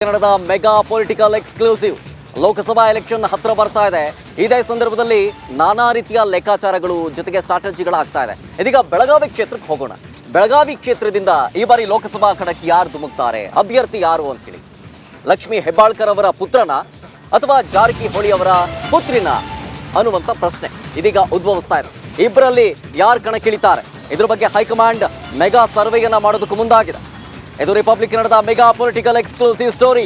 ಕನ್ನಡದ mega political exclusive Lok Sabha election ಹತ್ರ ಬರ್ತಾ ಇದೆ. ಇದೇ ಸಂದರ್ಭದಲ್ಲಿ ನಾನಾ ರೀತಿಯ ಲೆಕ್ಕಾಚಾರಗಳು ಜೊತೆಗೆ ಸ್ಟ್ರಾಟಜಿಗಳಾಗ್ತಾ ಇದೆ. ಇದೀಗ ಬೆಳಗಾವಿ ಕ್ಷೇತ್ರಕ್ಕೆ ಹೋಗೋಣ. ಬೆಳಗಾವಿ ಕ್ಷೇತ್ರದಿಂದ ಈ ಬಾರಿ ಲೋಕಸಭಾ ಕಣಕ್ಕೆ ಯಾರು ಧುಮುಕ್ತಾರೆ, ಅಭ್ಯರ್ಥಿ ಯಾರು ಅಂತ ಹೇಳಿ, ಲಕ್ಷ್ಮೀ ಹೆಬ್ಬಾಳ್ಕರ್ ಅವರ ಪುತ್ರನ ಅಥವಾ ಜಾರಕಿಹೊಳಿ ಅವರ ಪುತ್ರಿನ ಅನ್ನುವಂಥ ಪ್ರಶ್ನೆ ಇದೀಗ ಉದ್ಭವಿಸ್ತಾ ಇದೆ. ಇಬ್ಬರಲ್ಲಿ ಯಾರು ಕಣಕ್ಕಿಳಿತಾರೆ, ಇದ್ರ ಬಗ್ಗೆ ಹೈಕಮಾಂಡ್ ಮೆಗಾ ಸರ್ವೆಯನ್ನ ಮಾಡೋದಕ್ಕೂ ಮುಂದಾಗಿದೆ. ಇದು ರಿಪಬ್ಲಿಕ್ ಕನ್ನಡದ mega political exclusive story.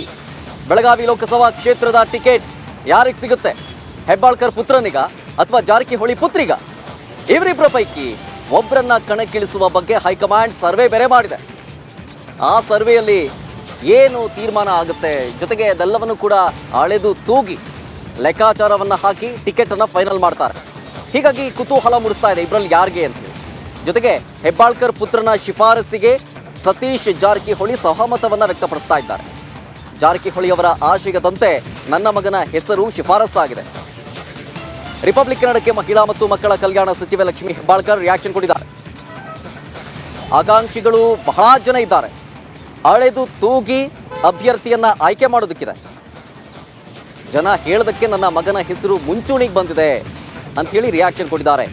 Belagavi Lok Sabha ಕ್ಷೇತ್ರದ ಟಿಕೆಟ್ ಯಾರಿಗೆ ಸಿಗುತ್ತೆ, ಹೆಬ್ಬಾಳ್ಕರ್ ಪುತ್ರನಿಗ ಅಥವಾ ಜಾರಕಿಹೊಳಿ ಪುತ್ರಿಗ? ಇವರಿಬ್ಬರ ಪೈಕಿ ಒಬ್ಬರನ್ನ ಕಣಕ್ಕಿಳಿಸುವ ಬಗ್ಗೆ ಹೈಕಮಾಂಡ್ ಸರ್ವೆ ಬೇರೆ ಮಾಡಿದೆ. ಆ ಸರ್ವೆಯಲ್ಲಿ ಏನು ತೀರ್ಮಾನ ಆಗುತ್ತೆ, ಜೊತೆಗೆ ಅದೆಲ್ಲವನ್ನು ಕೂಡ ಅಳೆದು ತೂಗಿ ಲೆಕ್ಕಾಚಾರವನ್ನು ಹಾಕಿ ಟಿಕೆಟ್ ಅನ್ನ ಫೈನಲ್ ಮಾಡ್ತಾರೆ. ಹೀಗಾಗಿ ಕುತೂಹಲ ಮೂಡಿಸ್ತಾ ಇದೆ ಇಬ್ಬರಲ್ಲಿ ಯಾರಿಗೆ ಅಂತ ಹೇಳಿ. ಜೊತೆಗೆ ಹೆಬ್ಬಾಳ್ಕರ್ ಪುತ್ರನ ಶಿಫಾರಸ್ಸಿಗೆ ಸತೀಶ್ ಜಾರಕಿಹೊಳಿ ಸಹಮತವನ್ನ ವ್ಯಕ್ತಪಡಿಸ್ತಾ ಇದ್ದಾರೆ. ಜಾರಕಿಹೊಳಿ ಅವರ ಆಶಯದಂತೆ ನನ್ನ ಮಗನ ಹೆಸರು ಶಿಫಾರಸ್ಸಾಗಿದೆ. ರಿಪಬ್ಲಿಕ್ ಕನ್ನಡಕ್ಕೆ ಮಹಿಳಾ ಮತ್ತು ಮಕ್ಕಳ ಕಲ್ಯಾಣ ಸಚಿವೆ ಲಕ್ಷ್ಮೀ ಹೆಬ್ಬಾಳ್ಕರ್ ರಿಯಾಕ್ಷನ್ ಕೊಟ್ಟಿದ್ದಾರೆ. ಆಕಾಂಕ್ಷಿಗಳು ಬಹಳ ಜನ ಇದ್ದಾರೆ, ಅಳೆದು ತೂಗಿ ಅಭ್ಯರ್ಥಿಯನ್ನ ಆಯ್ಕೆ ಮಾಡೋದಕ್ಕಿದೆ. ಜನ ಹೇಳೋದಕ್ಕೆ ನನ್ನ ಮಗನ ಹೆಸರು ಮುಂಚೂಣಿಗೆ ಬಂದಿದೆ ಅಂತ ಹೇಳಿ ರಿಯಾಕ್ಷನ್ ಕೊಟ್ಟಿದ್ದಾರೆ.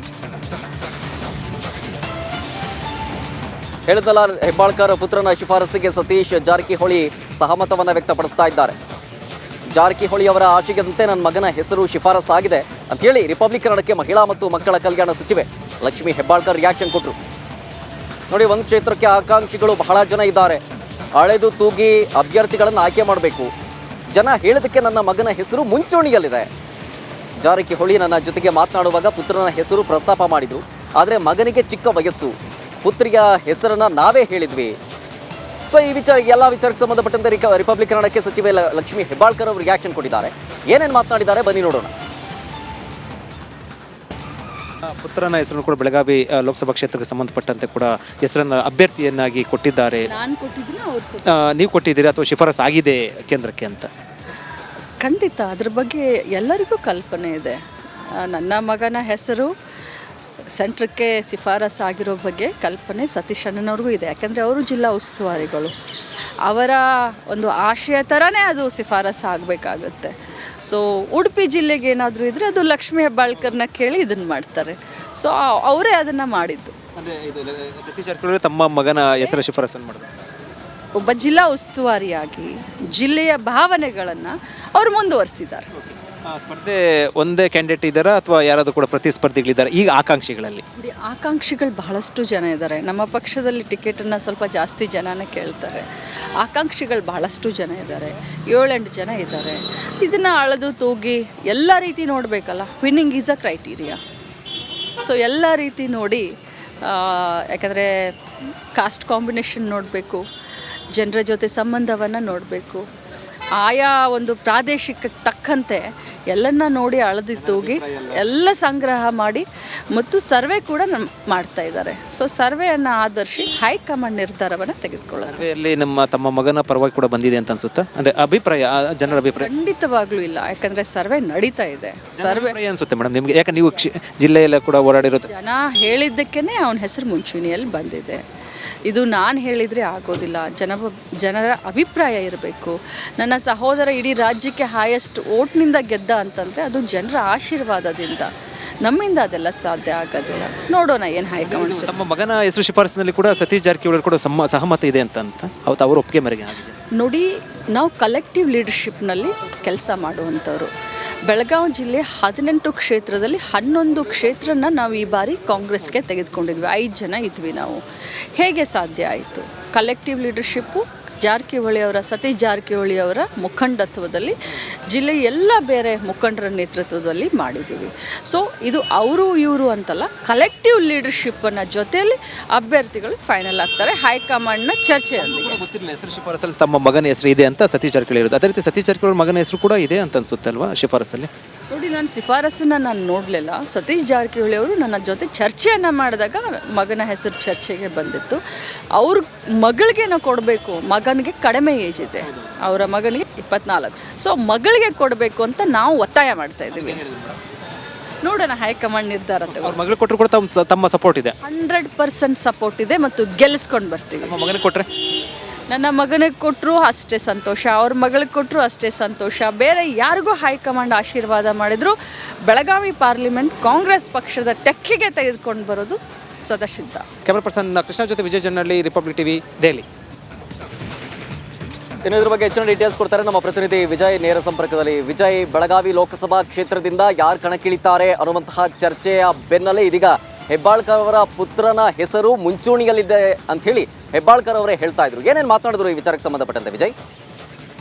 ಹೇಳಿದಲ್ಲ, ಹೆಬ್ಬಾಳ್ಕರ್ ಪುತ್ರನ ಶಿಫಾರಸ್ಸಿಗೆ ಸತೀಶ್ ಜಾರಕಿಹೊಳಿ ಸಹಮತವನ್ನ ವ್ಯಕ್ತಪಡಿಸ್ತಾ ಇದ್ದಾರೆ. ಜಾರಕಿಹೊಳಿ ಅವರ ಆಶಯದಂತೆ ನನ್ನ ಮಗನ ಹೆಸರು ಶಿಫಾರಸ್ಸಾಗಿದೆ ಅಂತ ಹೇಳಿ ರಿಪಬ್ಲಿಕ್ ಕನ್ನಡಕ್ಕೆ ಮಹಿಳಾ ಮತ್ತು ಮಕ್ಕಳ ಕಲ್ಯಾಣ ಸಚಿವೆ ಲಕ್ಷ್ಮೀ ಹೆಬ್ಬಾಳ್ಕರ್ ರಿಯಾಕ್ಷನ್ ಕೊಟ್ಟರು. ನೋಡಿ, ಒಂದು ಕ್ಷೇತ್ರಕ್ಕೆ ಆಕಾಂಕ್ಷಿಗಳು ಬಹಳ ಜನ ಇದ್ದಾರೆ, ಅಳೆದು ತೂಗಿ ಅಭ್ಯರ್ಥಿಗಳನ್ನು ಆಯ್ಕೆ ಮಾಡಬೇಕು. ಜನ ಹೇಳಿದಕ್ಕೆ ನನ್ನ ಮಗನ ಹೆಸರು ಮುಂಚೂಣಿಯಲ್ಲಿದೆ. ಜಾರಕಿಹೊಳಿ ನನ್ನ ಜೊತೆಗೆ ಮಾತನಾಡುವಾಗ ಪುತ್ರನ ಹೆಸರು ಪ್ರಸ್ತಾಪ ಮಾಡಿದ್ರು, ಆದರೆ ಮಗನಿಗೆ ಚಿಕ್ಕ ವಯಸ್ಸು, ಪುತ್ರಿಯ ಹೆಸರನ್ನ ನಾವೇ ಹೇಳಿದ್ವಿ. ಸೊ ಈ ಎಲ್ಲ ವಿಚಾರಕ್ಕೆ ಸಂಬಂಧಪಟ್ಟಂತೆ ರಿಪಬ್ಲಿಕ್ ಕನ್ನಡಕ್ಕೆ ಸಚಿವೆ ಲಕ್ಷ್ಮೀ ಹೆಬ್ಬಾಳ್ಕರ್ ಅವರು ರಿಯಾಕ್ಷನ್ ಕೊಟ್ಟಿದ್ದಾರೆ. ಏನೇನು ಮಾತನಾಡಿದ್ದಾರೆ ಬನ್ನಿ ನೋಡೋಣ. ಪುತ್ರನ ಹೆಸರನ್ನು ಕೂಡ ಬೆಳಗಾವಿ ಲೋಕಸಭಾ ಕ್ಷೇತ್ರಕ್ಕೆ ಸಂಬಂಧಪಟ್ಟಂತೆ ಕೂಡ ಹೆಸರನ್ನು ಅಭ್ಯರ್ಥಿಯನ್ನಾಗಿ ಕೊಟ್ಟಿದ್ದಾರೆ. ನೀವು ಕೊಟ್ಟಿದ್ದೀರಿ ಅಥವಾ ಶಿಫಾರಸ್ ಆಗಿದೆ ಕೇಂದ್ರಕ್ಕೆ ಅಂತ? ಖಂಡಿತ ಅದ್ರ ಬಗ್ಗೆ ಎಲ್ಲರಿಗೂ ಕಲ್ಪನೆ ಇದೆ. ನನ್ನ ಮಗನ ಹೆಸರು ಸೆಂಟ್ರಕ್ಕೆ ಶಿಫಾರಸ್ ಆಗಿರೋ ಬಗ್ಗೆ ಕಲ್ಪನೆ ಸತೀಶ್ ಅಣ್ಣನವ್ರಿಗೂ ಇದೆ. ಯಾಕೆಂದರೆ ಅವರು ಜಿಲ್ಲಾ ಉಸ್ತುವಾರಿಗಳು, ಅವರ ಒಂದು ಆಶಯ ಥರನೇ ಅದು ಶಿಫಾರಸ್ ಆಗಬೇಕಾಗುತ್ತೆ. ಸೊ ಉಡುಪಿ ಜಿಲ್ಲೆಗೆ ಏನಾದರೂ ಇದ್ದರೆ ಅದು ಲಕ್ಷ್ಮೀ ಹೆಬ್ಬಾಳ್ಕರ್ನ ಕೇಳಿ ಇದನ್ನು ಮಾಡ್ತಾರೆ. ಸೊ ಅವರೇ ಅದನ್ನು ಮಾಡಿದ್ದು. ಅಂದರೆ ಇದು ಸತೀಶ್ ಜಾರಕಿಹೊಳಿ ತಮ್ಮ ಮಗನ ಹೆಸರು ಶಿಫಾರಸನ್ನು ಮಾಡಿದ್ರು. ಒಬ್ಬ ಜಿಲ್ಲಾ ಉಸ್ತುವಾರಿಯಾಗಿ ಜಿಲ್ಲೆಯ ಭಾವನೆಗಳನ್ನು ಅವರು ಮುಂದುವರಿಸಿದ್ದಾರೆ. ಸ್ಪರ್ಧೆ ಒಂದೇ ಕ್ಯಾಂಡಿಡೇಟ್ ಇದ್ದಾರಾ ಅಥವಾ ಯಾರಾದರೂ ಕೂಡ ಪ್ರತಿಸ್ಪರ್ಧಿಗಳಿದ್ದಾರೆ ಈಗ ಆಕಾಂಕ್ಷಿಗಳಲ್ಲಿ? ಆಕಾಂಕ್ಷಿಗಳು ಬಹಳಷ್ಟು ಜನ ಇದ್ದಾರೆ. ನಮ್ಮ ಪಕ್ಷದಲ್ಲಿ ಟಿಕೆಟನ್ನು ಸ್ವಲ್ಪ ಜಾಸ್ತಿ ಜನನೇ ಕೇಳ್ತಾರೆ. ಆಕಾಂಕ್ಷಿಗಳು ಬಹಳಷ್ಟು ಜನ ಇದ್ದಾರೆ, 7-8 ಜನ ಇದ್ದಾರೆ. ಇದನ್ನು ಅಳೆದು ತೂಗಿ ಎಲ್ಲ ರೀತಿ ನೋಡಬೇಕಲ್ಲ. Winning is a criteria. So ಎಲ್ಲ ರೀತಿ ನೋಡಿ, ಯಾಕಂದರೆ ಕಾಸ್ಟ್ ಕಾಂಬಿನೇಷನ್ ನೋಡಬೇಕು, ಜನರ ಜೊತೆ ಸಂಬಂಧವನ್ನು ನೋಡಬೇಕು, ಆಯಾ ಒಂದು ಪ್ರಾದೇಶಿಕಕ್ಕೆ ತಕ್ಕಂತೆ ಎಲ್ಲನ್ನ ನೋಡಿ ಅಳೆದು ತೂಗಿ ಎಲ್ಲ ಸಂಗ್ರಹ ಮಾಡಿ ಮತ್ತು ಸರ್ವೆ ಕೂಡ ಮಾಡ್ತಾ ಇದ್ದಾರೆ. ಸೊ ಸರ್ವೆಯನ್ನು ಆಧರಿಸಿ ಹೈಕಮಾಂಡ್ ನಿರ್ಧಾರವನ್ನು ತೆಗೆದುಕೊಳ್ಳುತ್ತೆ. ಸರ್ವೆಯಲ್ಲಿ ತಮ್ಮ ಮಗನ ಪರವಾಗಿ ಕೂಡ ಬಂದಿದೆ ಅಂತ ಅನ್ಸುತ್ತಾ? ಅಂದರೆ ಅಭಿಪ್ರಾಯ, ಜನರ ಅಭಿಪ್ರಾಯ? ಖಂಡಿತವಾಗ್ಲೂ ಇಲ್ಲ, ಯಾಕಂದರೆ ಸರ್ವೆ ನಡೀತಾ ಇದೆ. ಸರ್ವೆ ಅನ್ಸುತ್ತೆ ಮೇಡಮ್ ನಿಮಗೆ, ಯಾಕೆ ನೀವು ಜಿಲ್ಲೆಯಲ್ಲ ಕೂಡ ಓಡಾಡಿರೋದು. ಜನ ಹೇಳಿದ್ದಕ್ಕೇ ಅವನ ಹೆಸರು ಮುಂಚೂಣಿಯಲ್ಲಿ ಬಂದಿದೆ. ಇದು ನಾನು ಹೇಳಿದರೆ ಆಗೋದಿಲ್ಲ, ಜನರ ಅಭಿಪ್ರಾಯ ಇರಬೇಕು. ನನ್ನ ಸಹೋದರ ಇಡೀ ರಾಜ್ಯಕ್ಕೆ ಹೈಯೆಸ್ಟ್ ಓಟ್ನಿಂದ ಗೆದ್ದ ಅಂತಂದರೆ ಅದು ಜನರ ಆಶೀರ್ವಾದದಿಂದ, ನಮ್ಮಿಂದ ಅದೆಲ್ಲ ಸಾಧ್ಯ ಆಗೋದಿಲ್ಲ. ನೋಡೋಣ ಏನು ಹೈಕಮಾಂಡ್. ತಮ್ಮ ಮಗನ ಹೆಸರು ಶಿಫಾರಸಿನಲ್ಲಿ ಕೂಡ ಸತೀಶ್ ಜಾರಕಿಹೊಳಿ ಕೂಡ ಸಹಮತ ಇದೆ ಅಂತ ಅವತ್ತು ಅವರು ಒಪ್ಪಿಗೆ ಮೇರೆಗೆ ಆಗಿದೆ. ನೋಡಿ, ನಾವು ಕಲೆಕ್ಟಿವ್ ಲೀಡರ್ಶಿಪ್ನಲ್ಲಿ ಕೆಲಸ ಮಾಡುವಂಥವ್ರು. ಬೆಳಗಾವಿ ಜಿಲ್ಲೆ 18 ಕ್ಷೇತ್ರದಲ್ಲಿ 11 ಕ್ಷೇತ್ರನ ನಾವು ಈ ಬಾರಿ ಕಾಂಗ್ರೆಸ್ಗೆ ತೆಗೆದುಕೊಂಡಿದ್ವಿ. 5 ಜನ ಇದ್ವಿ ನಾವು. ಹೇಗೆ ಸಾಧ್ಯ ಆಯಿತು? ಕಲೆಕ್ಟಿವ್ ಲೀಡರ್ಶಿಪ್ಪು ಸತೀಶ್ ಜಾರಕಿಹೊಳಿ ಅವರ ಮುಖಂಡತ್ವದಲ್ಲಿ, ಜಿಲ್ಲೆಯ ಎಲ್ಲ ಬೇರೆ ಮುಖಂಡರ ನೇತೃತ್ವದಲ್ಲಿ ಮಾಡಿದ್ದೀವಿ. ಸೊ ಇದು ಅವರು ಇವರು ಅಂತಲ್ಲ, ಕಲೆಕ್ಟಿವ್ ಲೀಡರ್ಶಿಪ್ಪನ್ನು ಜೊತೆಯಲ್ಲಿ ಅಭ್ಯರ್ಥಿಗಳು ಫೈನಲ್ ಆಗ್ತಾರೆ ಹೈಕಮಾಂಡ್ನ ಚರ್ಚೆಯೊಂದಿಗೆ. ಗೊತ್ತಿರಲಿಲ್ಲ ಹೆಸರು ಶಿಫಾರಸಲ್ಲಿ ತಮ್ಮ ಮಗನ ಹೆಸರು ಇದೆ ಅಂತ ಸತೀಶ್ ಜಾರಕಿಹೊಳಿ ಇರೋದು. ಅದೇ ರೀತಿ ಸತೀಶ್ ಜಾರಕಿಹೊಳಿ ಮಗನ ಹೆಸರು ಕೂಡ ಇದೆ ಅಂತ ಅನ್ಸುತ್ತಲ್ವಾ ಶಿಫಾರಸಲ್ಲಿ? ನೋಡಿ, ನಾನು ಶಿಫಾರಸನ್ನು ನಾನು ನೋಡಲಿಲ್ಲ. ಸತೀಶ್ ಜಾರಕಿಹೊಳಿ ಅವರು ನನ್ನ ಜೊತೆ ಚರ್ಚೆಯನ್ನು ಮಾಡಿದಾಗ ಮಗನ ಹೆಸರು ಚರ್ಚೆಗೆ ಬಂದಿತ್ತು. ಅವ್ರ ಮಗಳಿಗೆ ನಾವು ಕೊಡಬೇಕು, ಮಗನಿಗೆ ಕಡಿಮೆ ಏಜ್ ಇದೆ, ಅವರ ಮಗನಿಗೆ 24. ಸೊ ಮಗಳಿಗೆ ಕೊಡಬೇಕು ಅಂತ ನಾವು ಒತ್ತಾಯ ಮಾಡ್ತಾ ಇದ್ದೀವಿ. ನೋಡೋಣ ಹೈಕಮಾಂಡ್ ನಿರ್ಧಾರ. ಮಗಳು ಕೊಟ್ಟರು ಕೂಡ ತಮ್ಮ ಸಪೋರ್ಟ್ ಇದೆ? 100% ಸಪೋರ್ಟ್ ಇದೆ ಮತ್ತು ಗೆಲ್ಲಿಸ್ಕೊಂಡು ಬರ್ತೀವಿ. ಮಗನಿಗೆ ಕೊಟ್ಟರೆ ನನ್ನ ಮಗನಿಗೆ ಕೊಟ್ಟರು ಅಷ್ಟೇ ಸಂತೋಷ, ಅವ್ರ ಮಗಳಿಗೆ ಕೊಟ್ಟರು ಅಷ್ಟೇ ಸಂತೋಷ. ಬೇರೆ ಯಾರಿಗೂ ಹೈಕಮಾಂಡ್ ಆಶೀರ್ವಾದ ಮಾಡಿದ್ರು ಬೆಳಗಾವಿ ಪಾರ್ಲಿಮೆಂಟ್ ಕಾಂಗ್ರೆಸ್ ಪಕ್ಷದ ತೆಕ್ಕೆಗೆ ತೆಗೆದುಕೊಂಡು ಬರೋದು ಸದಾ ಸಿದ್ಧ. ಕ್ಯಾಮರಾ ಪರ್ಸನ್ ಕೃಷ್ಣ ಜೊತೆ ವಿಜಯ್ ಜನ್ನಳ್ಳಿ, ರಿಪಬ್ಲಿಕ್ ಟಿವಿ, ದೆಹಲಿ. ಇನ್ನು ಇದ್ರ ಬಗ್ಗೆ ಹೆಚ್ಚಿನ ಡೀಟೇಲ್ಸ್ ಕೊಡ್ತಾರೆ ನಮ್ಮ ಪ್ರತಿನಿಧಿ ವಿಜಯ್ ನೇರ ಸಂಪರ್ಕದಲ್ಲಿ. ವಿಜಯ್, ಬೆಳಗಾವಿ ಲೋಕಸಭಾ ಕ್ಷೇತ್ರದಿಂದ ಯಾರು ಕಣಕ್ಕಿಳಿತಾರೆ ಅನ್ನುವಂತಹ ಚರ್ಚೆಯ ಬೆನ್ನಲ್ಲೇ ಇದೀಗ ಹೆಬ್ಬಾಳ್ಕರ್ ಅವರ ಪುತ್ರನ ಹೆಸರು ಮುಂಚೂಣಿಯಲ್ಲಿದೆ ಅಂತ ಹೇಳಿ ಹೆಬ್ಬಾಳ್ಕರ್ ಅವರೇ ಹೇಳ್ತಾ ಇದ್ರು. ಏನೇನು ಮಾತನಾಡಿದ್ರು ಈ ವಿಚಾರಕ್ಕೆ ಸಂಬಂಧಪಟ್ಟಂತೆ ವಿಜಯ್?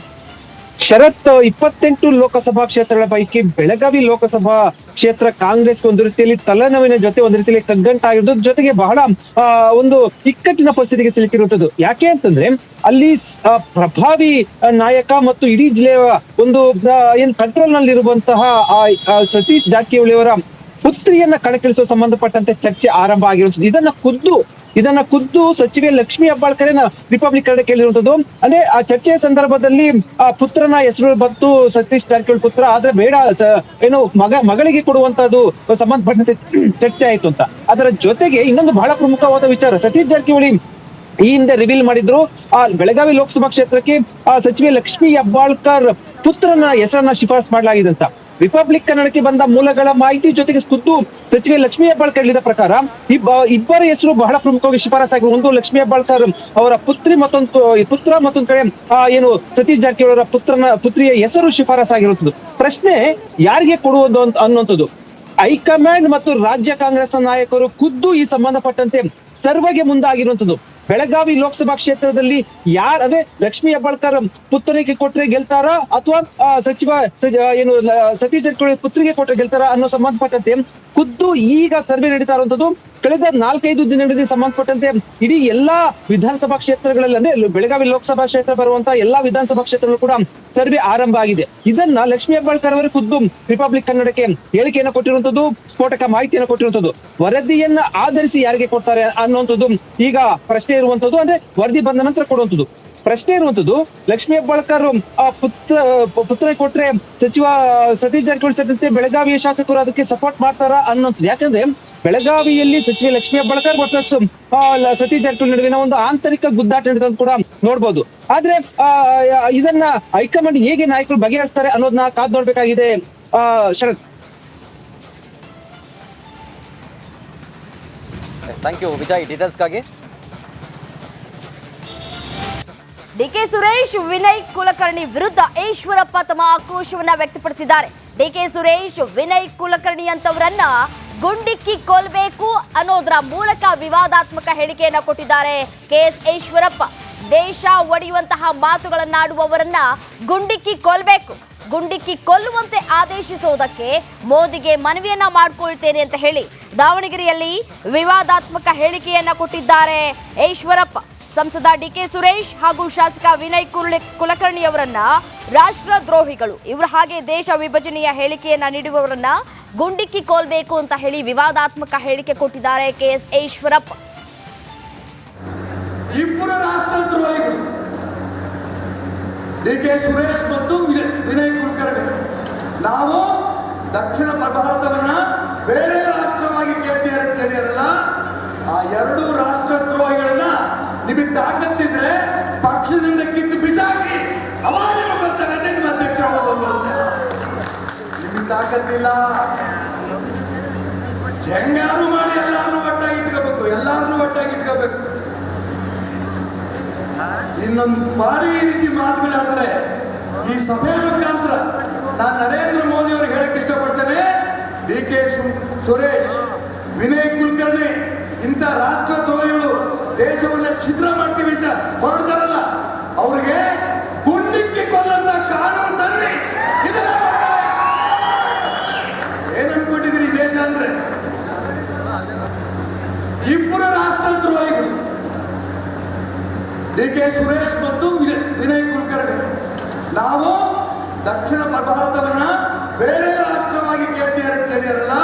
ಶರತ್, 28 ಲೋಕಸಭಾ ಕ್ಷೇತ್ರಗಳ ಪೈಕಿ ಬೆಳಗಾವಿ ಲೋಕಸಭಾ ಕ್ಷೇತ್ರ ಕಾಂಗ್ರೆಸ್ಗೆ ಒಂದು ರೀತಿಯಲ್ಲಿ ತಲೆನೋವಿನ ಜೊತೆ ಒಂದು ರೀತಿಯಲ್ಲಿ ಕಗ್ಗಂಟಾಗಿರೋದು, ಜೊತೆಗೆ ಬಹಳ ಒಂದು ಇಕ್ಕಟ್ಟಿನ ಪರಿಸ್ಥಿತಿಗೆ ಸಿಲುಕಿರುವಂತದ್ದು. ಯಾಕೆ ಅಂತಂದ್ರೆ ಅಲ್ಲಿ ಪ್ರಭಾವಿ ನಾಯಕ ಮತ್ತು ಇಡೀ ಜಿಲ್ಲೆಯ ಒಂದು ಏನ್ ಕಂಟ್ರೋಲ್ ನಲ್ಲಿ ಇರುವಂತಹ ಸತೀಶ್ ಜಾರಕಿಹೊಳಿ ಅವರ ಪುತ್ರಿಯನ್ನ ಕಣಕ್ಕಿಳಿಸುವ ಸಂಬಂಧಪಟ್ಟಂತೆ ಚರ್ಚೆ ಆರಂಭ ಆಗಿರುವಂತದ್ದು. ಇದನ್ನ ಖುದ್ದು ಸಚಿವೆ ಲಕ್ಷ್ಮೀ ಹೆಬ್ಬಾಳ್ಕರ್ ರಿಪಬ್ಲಿಕ್ ಕನ್ನಡ ಕೇಳಿರುವಂತದ್ದು. ಅಂದ್ರೆ ಆ ಚರ್ಚೆಯ ಸಂದರ್ಭದಲ್ಲಿ ಆ ಪುತ್ರನ ಹೆಸರು ಬಂತು, ಸತೀಶ್ ಜಾರಕಿಹೊಳಿ ಪುತ್ರ, ಆದ್ರೆ ಬೇಡ ಏನು ಮಗಳಿಗೆ ಕೊಡುವಂತದ್ದು ಸಂಬಂಧಪಟ್ಟಂತೆ ಚರ್ಚೆ ಆಯ್ತು ಅಂತ. ಅದರ ಜೊತೆಗೆ ಇನ್ನೊಂದು ಬಹಳ ಪ್ರಮುಖವಾದ ವಿಚಾರ, ಸತೀಶ್ ಜಾರಕಿಹೊಳಿ ಈ ಹಿಂದೆ ರಿವೀಲ್ ಮಾಡಿದ್ರು, ಆ ಬೆಳಗಾವಿ ಲೋಕಸಭಾ ಕ್ಷೇತ್ರಕ್ಕೆ ಸಚಿವೆ ಲಕ್ಷ್ಮೀ ಹೆಬ್ಬಾಳ್ಕರ್ ಪುತ್ರನ ಹೆಸರನ್ನ ಶಿಫಾರಸ್ ಮಾಡಲಾಗಿದೆ ಅಂತ. ರಿಪಬ್ಲಿಕ್ ಕನ್ನಡಕ್ಕೆ ಬಂದ ಮೂಲಗಳ ಮಾಹಿತಿ ಜೊತೆಗೆ ಖುದ್ದು ಸಚಿವೆ ಲಕ್ಷ್ಮೀ ಹೆಬ್ಬಾಳ್ಕರ್ ಹೇಳಿದ ಪ್ರಕಾರ ಇಬ್ಬರ ಹೆಸರು ಬಹಳ ಪ್ರಮುಖವಾಗಿ ಶಿಫಾರಸ್ ಆಗಿದೆ. ಒಂದು ಲಕ್ಷ್ಮೀ ಹೆಬ್ಬಾಳ್ಕರ್ ಅವರ ಪುತ್ರ, ಮತ್ತೊಂದು ಕಡೆ ಏನು ಸತೀಶ್ ಜಾರಕಿಹೊಳಿ ಅವರ ಪುತ್ರಿಯ ಹೆಸರು ಶಿಫಾರಸ್ ಆಗಿರುತ್ತದೆ. ಪ್ರಶ್ನೆ ಯಾರಿಗೆ ಕೊಡುವುದು ಅನ್ನುವಂಥದ್ದು. ಹೈಕಮಾಂಡ್ ಮತ್ತು ರಾಜ್ಯ ಕಾಂಗ್ರೆಸ್ ನಾಯಕರು ಖುದ್ದು ಈ ಸಂಬಂಧಪಟ್ಟಂತೆ ಸರ್ವೆಗೆ ಮುಂದಾಗಿರುವಂತದ್ದು. ಬೆಳಗಾವಿ ಲೋಕಸಭಾ ಕ್ಷೇತ್ರದಲ್ಲಿ ಅದೇ ಲಕ್ಷ್ಮೀ ಹೆಬ್ಬಾಳ್ಕರ್ ಪುತ್ರನಿಗೆ ಕೊಟ್ರೆ ಗೆಲ್ತಾರ ಅಥವಾ ಏನು ಸತೀಶ್ ಜಾರಕಿಹೊಳಿ ಪುತ್ರಿಗೆ ಕೊಟ್ರೆ ಗೆಲ್ತಾರ ಅನ್ನೋ ಸಂಬಂಧಪಟ್ಟಂತೆ ಖುದ್ದು ಈಗ ಸರ್ವೆ ನಡೀತಾ ಇರುವಂತದ್ದು. ಕಳೆದ 4-5 ದಿನಗಳಲ್ಲಿ ಸಂಬಂಧಪಟ್ಟಂತೆ ಇಡೀ ಎಲ್ಲಾ ವಿಧಾನಸಭಾ ಕ್ಷೇತ್ರಗಳಲ್ಲಿ, ಅಂದ್ರೆ ಬೆಳಗಾವಿ ಲೋಕಸಭಾ ಕ್ಷೇತ್ರ ಬರುವಂತಹ ಎಲ್ಲಾ ವಿಧಾನಸಭಾ ಕ್ಷೇತ್ರಗಳು ಕೂಡ ಸರ್ವೆ ಆರಂಭ ಆಗಿದೆ. ಇದನ್ನ ಲಕ್ಷ್ಮೀ ಹೆಬ್ಬಾಳ್ಕರ್ ಅವರು ಖುದ್ದು ರಿಪಬ್ಲಿಕ್ ಕನ್ನಡಕ್ಕೆ ಹೇಳಿಕೆಯನ್ನು ಕೊಟ್ಟಿರುವಂತದ್ದು, ಸ್ಫೋಟಕ ಮಾಹಿತಿಯನ್ನು ಕೊಟ್ಟಿರುವಂತದ್ದು. ವರದಿಯನ್ನ ಆಧರಿಸಿ ಯಾರಿಗೆ ಕೊಡ್ತಾರೆ ಅನ್ನುವಂಥದ್ದು ಈಗ ಪ್ರಶ್ನೆ ಇರುವಂತದ್ದು. ಅಂದ್ರೆ ವರದಿ ಬಂದ ನಂತರ ಕೊಡುವಂಥದ್ದು. ಪ್ರಶ್ನೆ ಇರುವಂತದ್ದು, ಲಕ್ಷ್ಮೀ ಹೆಬ್ಬಾಳ್ಕರ್ ಪುತ್ರ ಕೊಟ್ರೆ ಸಚಿವ ಸತೀಶ್ ಜಾರಕಿಹೊಳಿ ಸೇರಿದಂತೆ ಬೆಳಗಾವಿಯ ಶಾಸಕರು ಅದಕ್ಕೆ ಸಪೋರ್ಟ್ ಮಾಡ್ತಾರ ಅನ್ನೋದು. ಯಾಕಂದ್ರೆ ಬೆಳಗಾವಿಯಲ್ಲಿ ಸಚಿವೆ ಲಕ್ಷ್ಮೀ ಹೆಬ್ಬಾಳ್ಕರ್ ವರ್ಸಸ್ ಸತೀಶ್ ಜಾರಕಿಹೊಳಿ ನಡುವಿನ ಒಂದು ಆಂತರಿಕ ಗುದ್ದಾಟ ನಡೆದ ಕೂಡ ನೋಡ್ಬೋದು. ಆದ್ರೆ ಇದನ್ನ ಹೈಕಮಾಂಡ್ ಹೇಗೆ ನಾಯಕರು ಬಗೆಹರಿಸ್ತಾರೆ ಅನ್ನೋದನ್ನ ಕಾದ್ ನೋಡ್ಬೇಕಾಗಿದೆ. ಶರತ್, ಥ್ಯಾಂಕ್ ಯು ವಿಜಯ್ ಡೀಟೇಲ್ಸ್ಗಾಗಿ. ಡಿಕೆ ಸುರೇಶ್ ವಿನಯ್ ಕುಲಕರ್ಣಿ ವಿರುದ್ಧ ಈಶ್ವರಪ್ಪ ತಮ್ಮ ಆಕ್ರೋಶವನ್ನ ವ್ಯಕ್ತಪಡಿಸಿದ್ದಾರೆ. ಡಿಕೆ ಸುರೇಶ್ ವಿನಯ್ ಕುಲಕರ್ಣಿ ಅಂತವರನ್ನ ಗುಂಡಿಕ್ಕಿ ಕೊಲ್ಲಬೇಕು ಅನ್ನೋದರ ಮೂಲಕ ವಿವಾದಾತ್ಮಕ ಹೇಳಿಕೆಯನ್ನ ಕೊಟ್ಟಿದ್ದಾರೆ ಕೆಎಸ್ ಈಶ್ವರಪ್ಪ. ದೇಶ ಒಡೆಯುವಂತಹ ಮಾತುಗಳನ್ನಾಡುವವರನ್ನ ಗುಂಡಿಕ್ಕಿ ಕೊಲ್ಲಬೇಕು, ಗುಂಡಿಕ್ಕಿ ಕೊಲ್ಲುವಂತೆ ಆದೇಶಿಸುವುದಕ್ಕೆ ಮೋದಿಗೆ ಮನವಿಯನ್ನ ಮಾಡಿಕೊಳ್ತೇನೆ ಅಂತ ಹೇಳಿ ದಾವಣಗೆರೆಯಲ್ಲಿ ವಿವಾದಾತ್ಮಕ ಹೇಳಿಕೆಯನ್ನ ಕೊಟ್ಟಿದ್ದಾರೆ ಈಶ್ವರಪ್ಪ. ಸಂಸದ ಡಿಕೆ ಸುರೇಶ್ ಹಾಗೂ ಶಾಸಕ ವಿನಯ್ ಕುಲಕರ್ಣಿ ಅವರನ್ನ ರಾಷ್ಟ್ರದ್ರೋಹಿಗಳು, ಇವರು ಹಾಗೆ ದೇಶ ವಿಭಜನೆಯ ಹೇಳಿಕೆಯನ್ನ ನೀಡುವವರನ್ನ ಗುಂಡಿಕ್ಕಿ ಕೊಲ್ಲಬೇಕು ಅಂತ ಹೇಳಿ ವಿವಾದಾತ್ಮಕ ಹೇಳಿಕೆ ಕೊಟ್ಟಿದ್ದಾರೆ ಕೆಎಸ್ ಈಶ್ವರಪ್ಪ. ಇಬ್ಬರು ರಾಷ್ಟ್ರದ್ರೋಹಿಗಳು ಡಿಕೆ ಸುರೇಶ್ ಮತ್ತು ವಿನಯ್ ಕುಲಕರ್ಣಿ. ನಾವು ದಕ್ಷಿಣ ಭಾರತವನ್ನ ಬೇರೆ ರಾಷ್ಟ್ರವಾಗಿ ಕೇಳ್ತೀರ ಅಂತ ಹೇಳಿರಲ್ಲ, ಆ ಎರಡೂ ರಾಷ್ಟ್ರದ್ರೋಹಿಗಳನ್ನ ನಿಮಗೆ ತಾಕತ್ತಿದ್ರೆ ಪಕ್ಷದಿಂದ ಕಿತ್ತು ಬಿಸಾಕಿ ಅವಾಗ ನಿಮಗೆ ಗೊತ್ತಾಗತ್ತೆ ನಿಮ್ಮ ಅಧ್ಯಕ್ಷ ಹೋಗೋದು ಅಂತ. ನಿಮಗೆ ತಾಕತ್ತಿಲ್ಲ, ಹೆಂಗಾರು ಮಾಡಿ ಎಲ್ಲಾರನ್ನೂ ಒಟ್ಟಾಗಿ ಇಟ್ಕೋಬೇಕು. ಇನ್ನೊಂದು ಬಾರಿ ಈ ರೀತಿ ಮಾತುಗಳಾಡಿದ್ರೆ ಈ ಸಭೆಯ ಮುಖಾಂತರ ನಾನು ನರೇಂದ್ರ ಮೋದಿ ಅವ್ರಿಗೆ ಹೇಳಕ್ ಇಷ್ಟಪಡ್ತೇನೆ, ಡಿಕೆ ಸುರೇಶ್, ವಿನಯ್ ಕುಲಕರ್ಣಿ ಇಂಥ ರಾಷ್ಟ್ರದ್ರೋಹಿಗಳು ದೇಶವನ್ನ ಛಿದ್ರ ಮಾಡ್ತೀವಿ ಅಂತ ಹೊರಡ್ತಾರಲ್ಲ, ಅವ್ರಿಗೆ ಗುಂಡಿಕ್ಕಿ ಕೊಲ್ಲಂತ ಕಾನೂನು ತನ್ನಿ. ಏನ್ ಅನ್ಕೊಂಡಿದ್ದೀರಿ ದೇಶ ಅಂದ್ರೆ? ಇಬ್ಬರು ರಾಷ್ಟ್ರದ್ರೋಹಿಗಳು ಡಿಕೆ ಸುರೇಶ್ ಮತ್ತು ವಿನಯ್ ಕುಲಕರ್ಣಿ. ನಾವು ದಕ್ಷಿಣ ಭಾರತವನ್ನ ಬೇರೆ ರಾಷ್ಟ್ರವಾಗಿ ಕೇಳ್ತೀರ ಅಂತ ಹೇಳಿರಲ್ಲ,